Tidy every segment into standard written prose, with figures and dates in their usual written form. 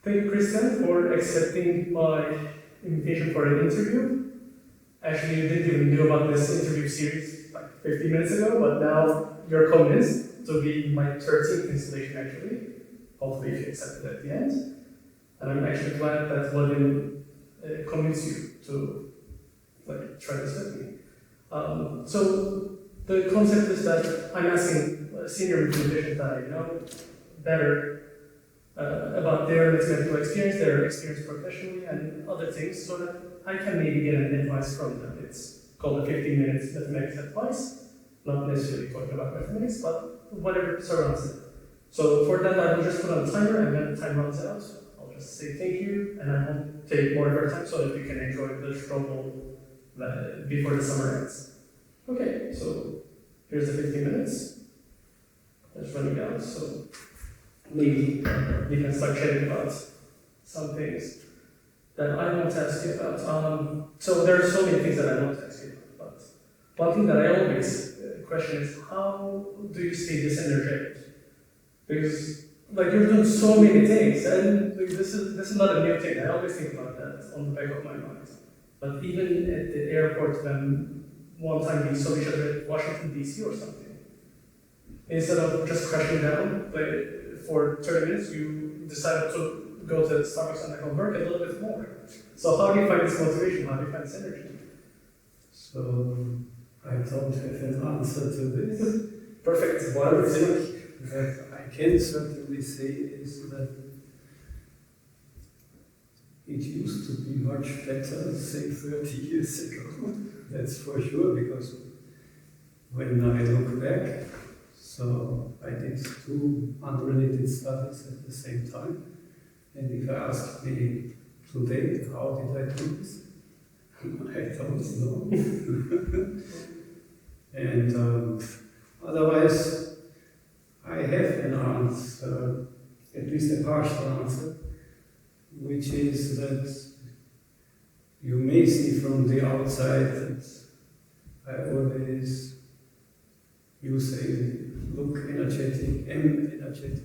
Thank you, Christian, for accepting my invitation for an interview. Actually, you didn't even know about this interview series like 15 minutes ago, but now you're convinced to be my 13th installation, actually. Hopefully, if you accept it at the end. And I'm actually glad that Wadim convinced you to try this with me. So the concept is that I'm asking senior implementations that I know better about their mathematical experience, their experience professionally, and other things, so that I can maybe get an advice from them. It's called a 15 minutes mathematics advice, not necessarily talking about mathematics, but whatever surrounds it. So for that, I will just put on a timer, and when the time runs out, I'll just say thank you, and I won't take more of your time so that you can enjoy the stroll before the summer ends. Okay, so here's the 15 minutes. It's running out, so maybe we can start chatting about some things that I want to ask you about. So there are so many things that I want to ask you about, but one thing that I always question is, how do you stay this energetic? Because you're doing so many things, and this is not a new thing. I always think about that on the back of my mind. But even at the airport, when one time we saw each other at Washington DC or something, instead of just crashing down, for 30 minutes, you decided to go to Starbucks and work a little bit more. So how do you find this motivation? How do you find this energy? So I don't have an answer to this. Perfect. One thing that I can certainly say is that it used to be much better, say 30 years ago. That's for sure, because when I look back, so I did 2 unrelated studies at the same time. And if you ask me today, how did I do this? I don't know. And otherwise, I have an answer, at least a partial answer, which is that you may see from the outside that I always, you say, look energetic, am energetic.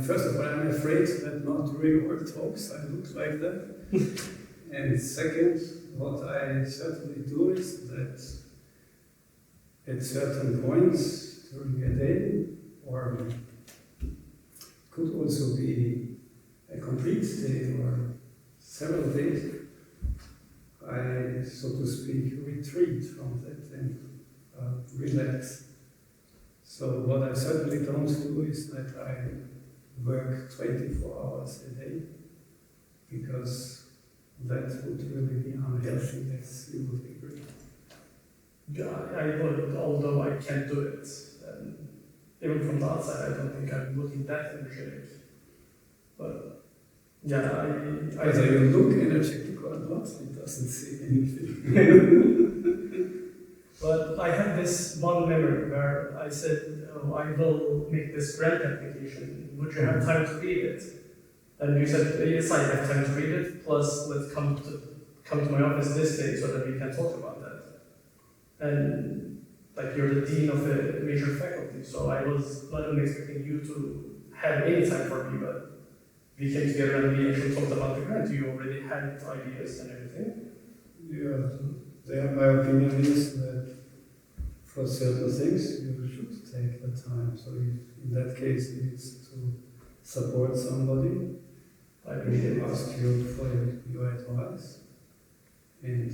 First of all, I'm afraid that not during work talks I look like that. And second, what I certainly do is that at certain points during a day, or could also be a complete day or several days, I, so to speak, retreat from that and relax. So what I certainly don't do is that I work 24 hours a day, because that would really be unhealthy, as you would agree. Yeah, I would, although I can't do it. Even from the outside, I don't think I'm looking that energetic. But yeah, Whether you look energetic or not, it doesn't say anything. But I have this one memory where I said, oh, I will make this grant application. Would you have time to read it? And you said, yes, I have time to read it. Plus, let's come to my office this day so that we can talk about that. And you're the dean of a major faculty, so I was not only expecting you to have any time for me, but we came together and we actually talked about the grant. You already had ideas and everything. Yeah, my opinion is that for certain things you should take the time. So in that case, it's to support somebody. I will ask you for your advice. And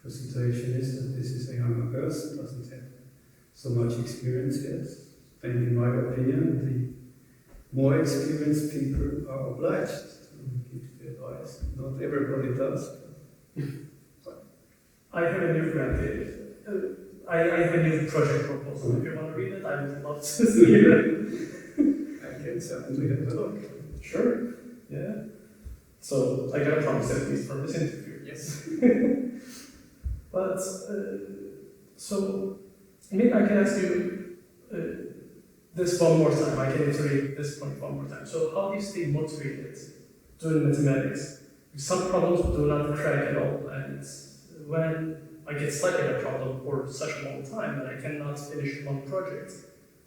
the situation is that this is a younger person, doesn't have so much experience yet. And in my opinion, the more experienced people are obliged to give the advice. Not everybody does. I have a new grant. I have a new project proposal. If you want to read it, I would love to see it. I can certainly have a look. Sure. Yeah. So I got a promise at least from this interview. Yes. But so maybe I can ask you this one more time. I can iterate this point one more time. So how do you stay motivated doing mathematics? Some problems do not crack at all, and when I get stuck in a problem for such a long time and I cannot finish one project,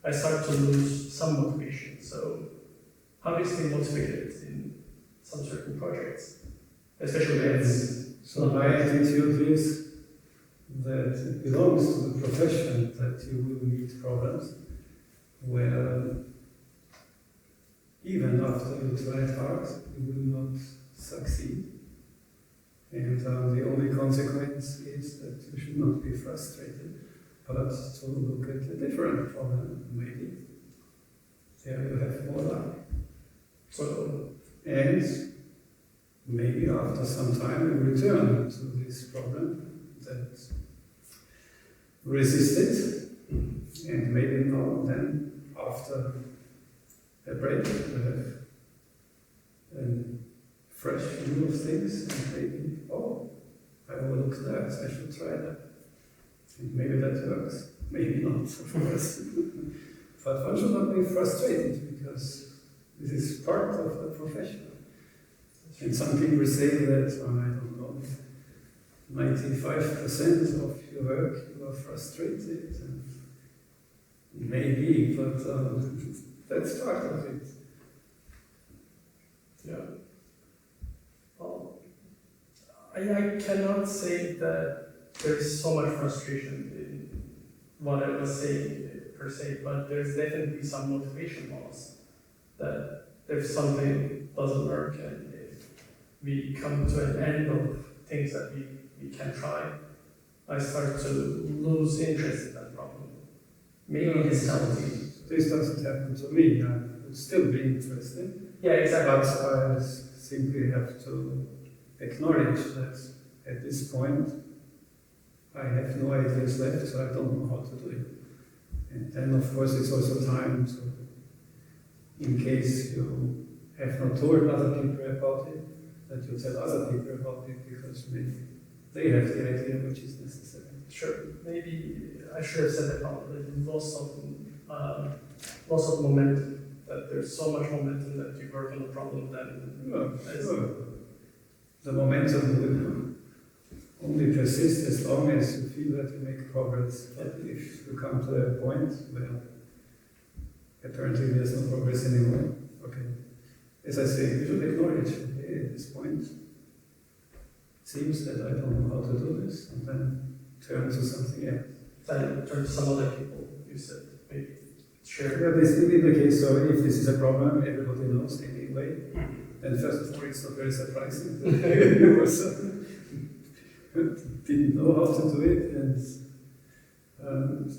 I start to lose some motivation. So how do you stay motivated in some certain projects, especially when it's So my attitude is that it belongs to the profession that you will meet problems where even after you try hard, you will not succeed. And the only consequence is that you should not be frustrated, but to look at a different problem, maybe. There you have more luck. so And maybe after some time you return to this problem that resisted, and maybe now and then after a break you have a fresh view of things, and maybe, oh, I overlooked that, I should try that. And maybe that works, maybe not, of course. But one should not be frustrated, because this is part of the profession. And some people say that, I don't know, 95% of your work you are frustrated. And maybe, but that's part of it. yeah. Well, I cannot say that there's so much frustration in what I was saying per se, but there's definitely some motivation loss. That if something doesn't work and if we come to an end of things that we can try, I start to lose interest in that problem. Maybe it's healthy. This doesn't happen to me. I would still be interested. Yeah, exactly. But I simply have to acknowledge that at this point I have no ideas left, so I don't know how to do it. And then, of course, it's also time to, in case you have not told other people about it, that you tell other people about it, because maybe they have the idea which is necessary. Sure, maybe I should have said about the loss of momentum. That there's so much momentum that you work on the problem then. Sure. The momentum will only persist as long as you feel that you make progress. But if you come to a point where apparently there's no progress anymore, okay. As I say, you should acknowledge, okay, at this point, it seems that I don't know how to do this, and then turn to something else. Then turn to some other people, you said, maybe. Sure. Yeah, this will be the case. So if this is a problem, everybody knows anyway. And first of all, it's not very surprising that you also didn't know how to do it. And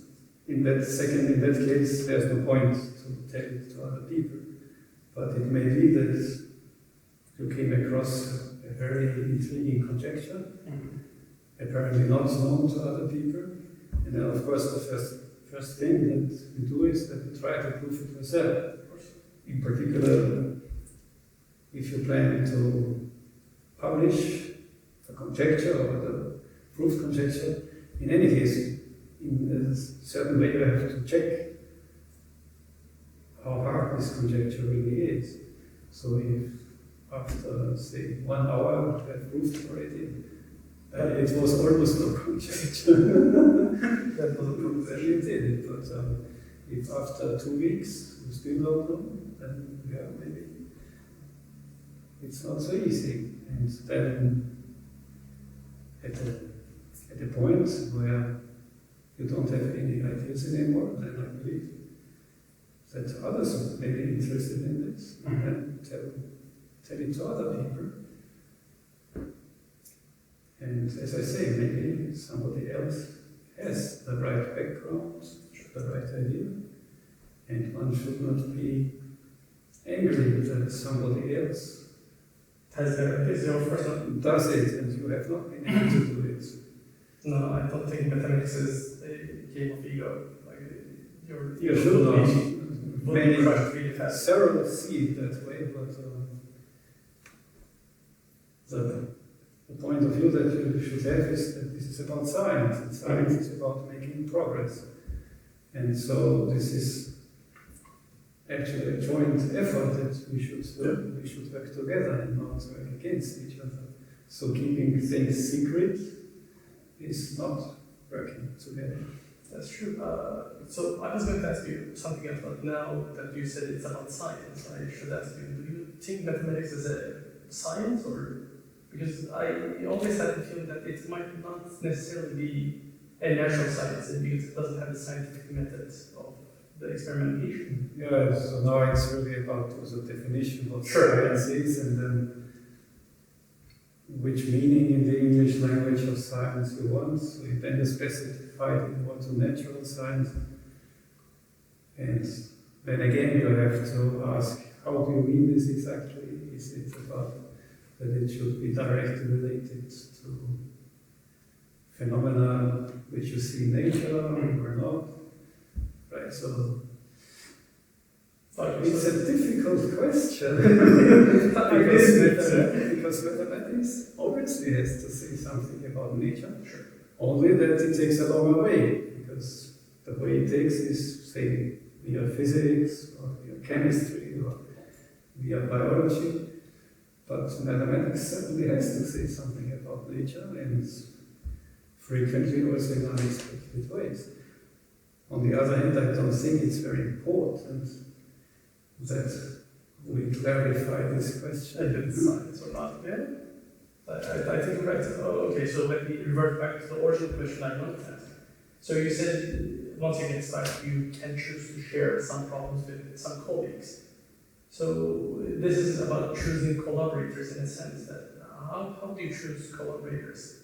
in that case, there's no point to tell it to other people. But it may be that you came across a very intriguing conjecture, apparently not known to other people. And then, of course, the first thing that you do is that you try to prove it yourself. In particular, if you plan to publish the conjecture or the proved conjecture, in any case, in a certain way you have to check how hard this conjecture really is. So if after, say, 1 hour you have proved already, it was almost no conjecture. That was proof that you did it. But if after 2 weeks you still don't know, then yeah, maybe it's not so easy. And then at the point where you don't have any ideas anymore, then I believe that others may be interested in this, and then tell it to other people. And as I say, maybe somebody else has the right background, the right idea, and one should not be angry that somebody else Has your first one? does it and you have not been able to do it. No, I don't think mathematics is a game of ego. Like You should not. would Many be crushed really fast. several see it that way, but the point of view that you should have is that this is about science, and science is about making progress. And so this is actually a joint effort that we should work together and not work against each other. So keeping things secret is not working together. That's true. So I was going to ask you something else, but now that you said it's about science, I should ask you, do you think mathematics is a science, or because I always had the feeling that it might not necessarily be a natural science because it doesn't have the scientific methods of the experimentation. Yeah, so now it's really about the definition of what Sure. science is, and then which meaning in the English language of science you want. So you then specify it more to natural science. And then again you have to ask, how do you mean this exactly? Is it about that it should be directly related to phenomena which you see in nature or not? Right, so it's a difficult question. because mathematics obviously has to say something about nature. Sure. Only that it takes a longer way, because the way it takes is, say, via physics or via chemistry or via biology. But mathematics certainly has to say something about nature, and frequently also in unexpected ways. On the other hand, I don't think it's very important that we clarify this question. If it's science or not, yeah. I think you're right. Oh, okay, so let me revert back to the original question I wanted to ask. So you said once you get started, you can choose to share some problems with some colleagues. So this is about choosing collaborators in a sense that how do you choose collaborators?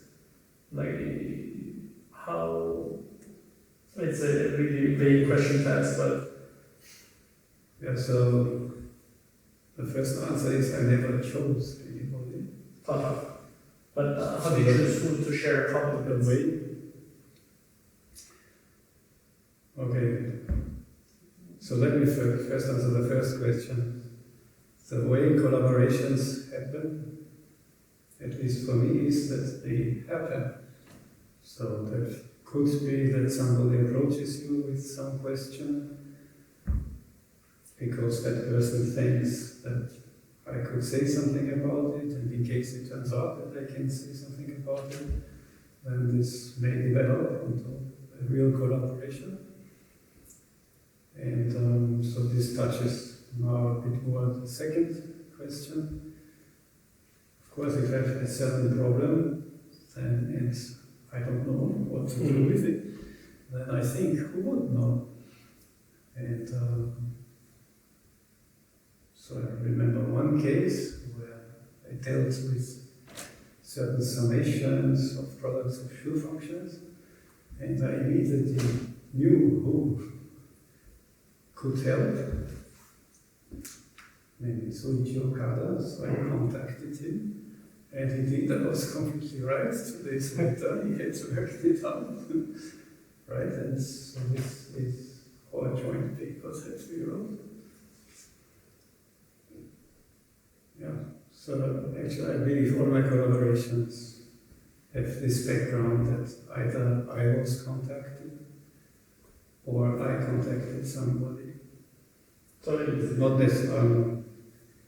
Like how? It's a really vague question to ask, but Yeah, so the first answer is I never chose anybody. But how do you choose who to share a problem The with? way. Okay. So let me first answer the first question. The way collaborations happen, at least for me, is that they happen. So that could be that somebody approaches you with some question because that person thinks that I could say something about it, and in case it turns out that I can say something about it, then this may develop into a real collaboration. And so this touches now a bit more the second question. Of course, if I have a certain problem, then it's, I don't know what to do with it, then I think, who would know? And so I remember one case where I dealt with certain summations of products of shoe functions, and I immediately knew who could help, maybe Soichi Okada, so I contacted him, and indeed I was completely right. 2 days later he had worked it out, right? And so this is our joint papers that we wrote. Yeah, so actually I believe all my collaborations have this background that either I was contacted or I contacted somebody. So it is Not necessarily,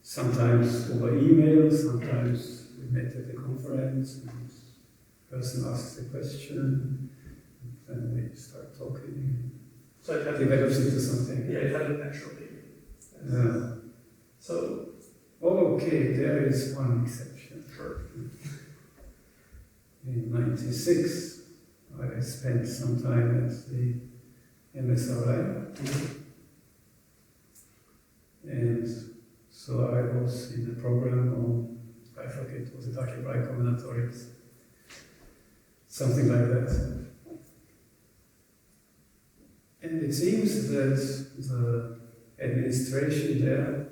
sometimes over email, sometimes we met at a conference and the person asks a question, and then we start talking, so it it happened. develops into something. Yeah, it happened naturally. Yeah. So Okay, there is one exception. sure. In '96, I spent some time at the MSRI, and so I was in a program on, I forget, was it algebraic combinatorics? Something like that. And it seems that the administration there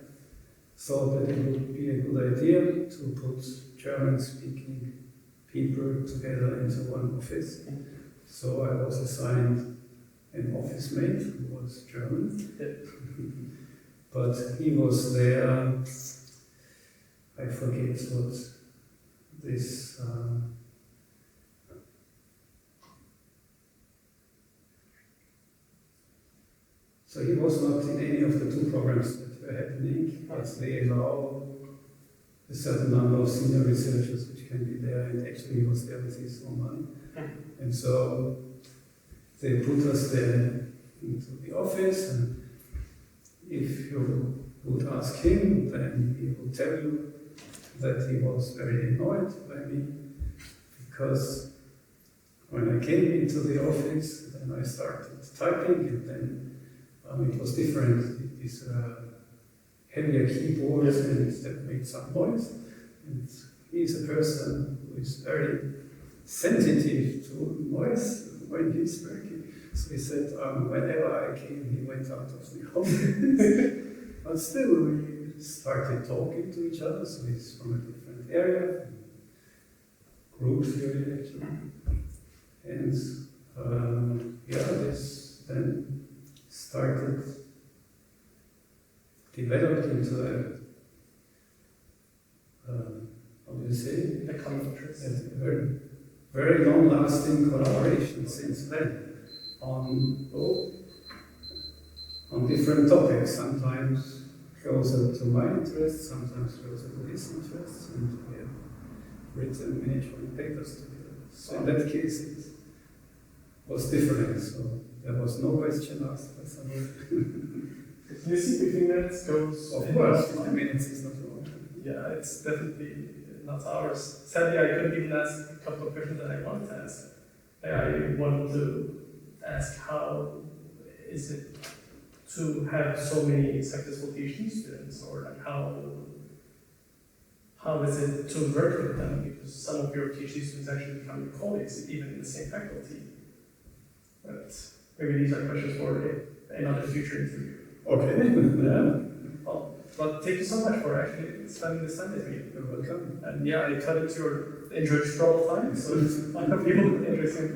thought that it would be a good idea to put German-speaking people together into one office. So I was assigned an office mate who was German, but he was there, I forget what this, so he was not in any of the two programs that were happening, but they allow a certain number of senior researchers which can be there, and actually he was there with his own money. And so they put us there into the office, and if you would ask him, then he would tell you that he was very annoyed by me, because when I came into the office, then I started typing, and then it was different. These heavier keyboards, and that made some noise. And he's a person who is very sensitive to noise when he's working. So he said, whenever I came, he went out of the office. But still, we started talking to each other, so he's from a different area, group theory actually. And this then started, developed into how do you say? A common interest. A very, very long-lasting collaboration since then on different topics, sometimes closer to my interests, sometimes closer to his interests, and we have written many joint papers together. So in that case, it was different, so there was no question asked by someone. You see, 15 minutes goes. Of course, 15 minutes is not long. Yeah, it's definitely not ours. Sadly, I couldn't even ask a couple of questions that I wanted to ask. I wanted to ask, how is it to have so many successful PhD students, or like how is it to work with them? Because some of your PhD students actually become your colleagues, even in the same faculty. But maybe these are questions for another future interview. Okay. Yeah. Well, but thank you so much for actually spending this time with me. You're welcome. And yeah, I cut into your enjoyed travel time, so I hope you enjoy some